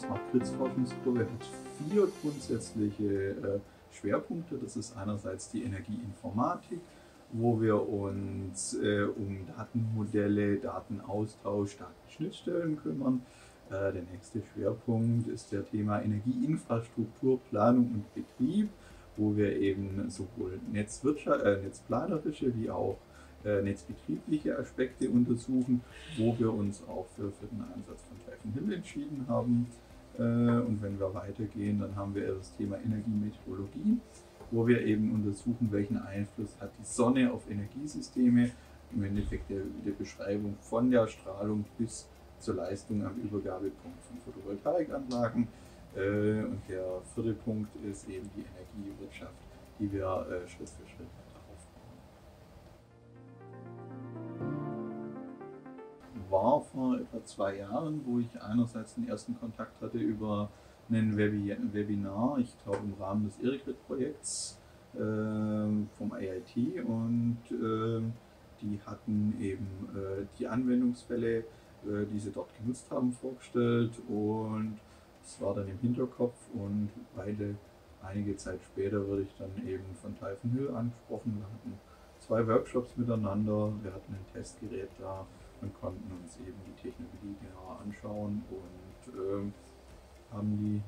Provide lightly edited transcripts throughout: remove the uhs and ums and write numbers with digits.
Smart Grids Forschungsgruppe hat 4 grundsätzliche Schwerpunkte. Das ist einerseits die Energieinformatik, wo wir uns um Datenmodelle, Datenaustausch, Datenschnittstellen kümmern. Der nächste Schwerpunkt ist der Thema Energieinfrastruktur, Planung und Betrieb, wo wir eben sowohl netzplanerische wie auch netzbetriebliche Aspekte untersuchen, wo wir uns auch für den Einsatz von TyphonHill entschieden haben. Und wenn wir weitergehen, dann haben wir das Thema Energiemeteorologie, wo wir eben untersuchen, welchen Einfluss hat die Sonne auf Energiesysteme, im Endeffekt der Beschreibung von der Strahlung bis zur Leistung am Übergabepunkt von Photovoltaikanlagen. Und der 4. Punkt ist eben die Energiewirtschaft, die wir Schritt für Schritt war vor etwa 2 Jahren, wo ich einerseits den ersten Kontakt hatte über ein Webinar, ich glaube im Rahmen des ERICRIT-Projekts vom IIT, und die hatten eben die Anwendungsfälle, die sie dort genutzt haben, vorgestellt, und es war dann im Hinterkopf, und einige Zeit später wurde ich dann eben von TyphonHill angesprochen. Wir hatten 2 Workshops miteinander, wir hatten ein Testgerät da und konnten uns eben die Technologie genauer anschauen und haben die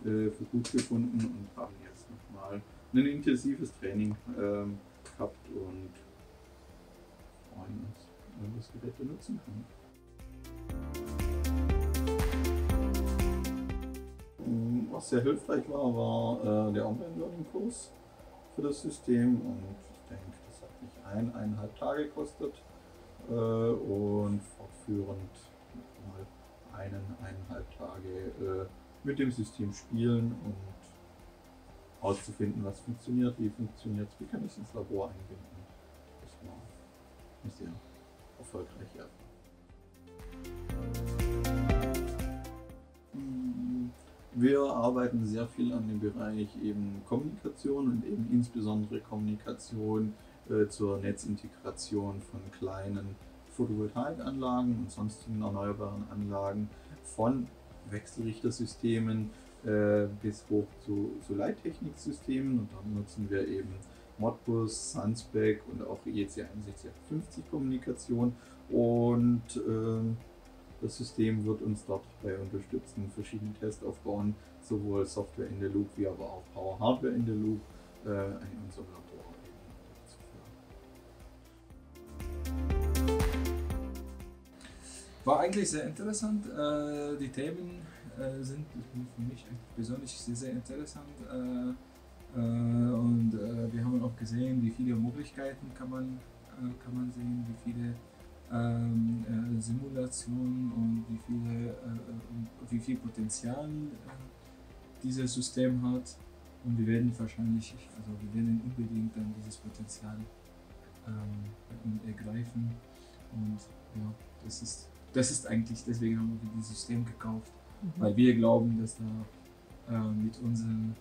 für gut gefunden und haben jetzt nochmal ein intensives Training gehabt und freuen uns, wenn wir das Gerät benutzen können. Was sehr hilfreich war der Online-Learning-Kurs für das System, und ich denke, das hat mich 1,5 Tage gekostet und fortführend nochmal 1,5 Tage mit dem System spielen und auszufinden, was funktioniert, wie funktioniert es, wie kann ich es ins Labor einbinden. Das war eine sehr erfolgreiche Erfahrung. Wir arbeiten sehr viel an dem Bereich eben Kommunikation und eben insbesondere Kommunikation zur Netzintegration von kleinen Photovoltaikanlagen und sonstigen erneuerbaren Anlagen, von Wechselrichtersystemen bis hoch zu Leittechniksystemen, und dann nutzen wir eben Modbus, Sunspec und auch EEC6150 Kommunikation, und das System wird uns dabei unterstützen, verschiedene Tests aufbauen, sowohl Software in the Loop wie aber auch Power Hardware in the Loop in unserem Labor durchzuführen. War eigentlich sehr interessant. Die Themen sind für mich persönlich sehr, sehr interessant. Und wir haben auch gesehen, wie viele Möglichkeiten kann man sehen, wie viele Simulationen und wie viel Potenzial dieses System hat, und wir werden unbedingt dann dieses Potenzial ergreifen, und ja, das ist eigentlich, deswegen haben wir dieses System gekauft, weil wir glauben, dass da mit unseren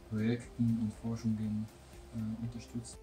Projekten und Forschungen unterstützt.